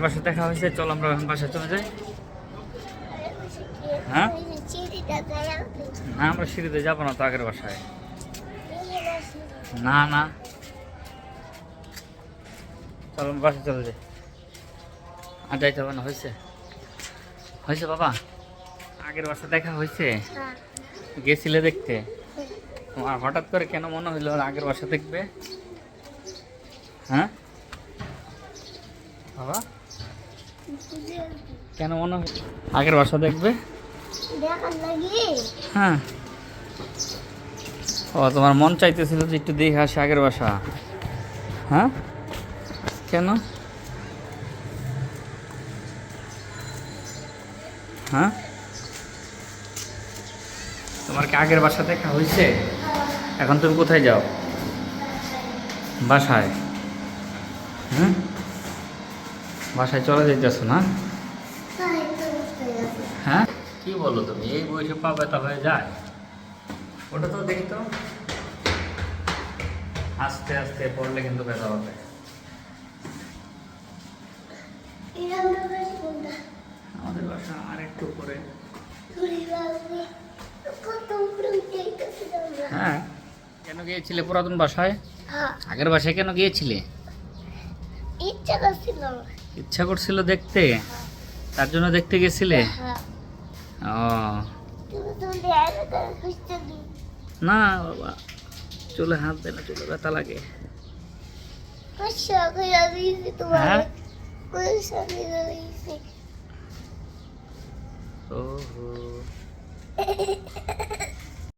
বাসায় দেখা হয়েছে, চল আমরা এখন বাসায় চলে যাই। হ্যাঁ, না আমরা সিঁড়িতে যাবো না তো আগের বাসায়। না না, চল বাসায় চলে যাই। আর যাইতে হবে না, হয়েছে হয়েছে বাবা। আগের বাসায় দেখা হয়েছে, গেছিলে দেখতে। তোমার হঠাৎ করে কেন মনে হইলো আগের বাসা দেখবে? হ্যাঁ বাবা, কেন মনে হয় আগের বাসা দেখবে? হ্যাঁ, ও তোমার মন চাইতেছিল যে একটু দেখে আসে আগের বাসা। হ্যাঁ, কেন? হ্যাঁ, তোমার কি আগের বাসা দেখা হয়েছে? এখন তুমি কোথায় যাও? বাসায়। হুম, বাসায় চলে যেতেছো না? হ্যাঁ, কি বলো তুমি? এই বয়সে পা ব্যথা হয়ে যায়? ওটা তো দেখি তো, আস্তে আস্তে পড়লে কিন্তু ব্যথা হবে। আমাদের বাসা আর একটু পরে। হ্যাঁ, কেন গিয়েছিলে পুরাতন বাসায়? আগের বাসায় কেন গিয়েছিলে? ইচ্ছা করছিল দেখতে, তার জন্য দেখতে গেছিলে? ও না বাবা, চুলে হাত দেয় না, চুলে ব্যথা লাগে। হ্যাঁ, ওহো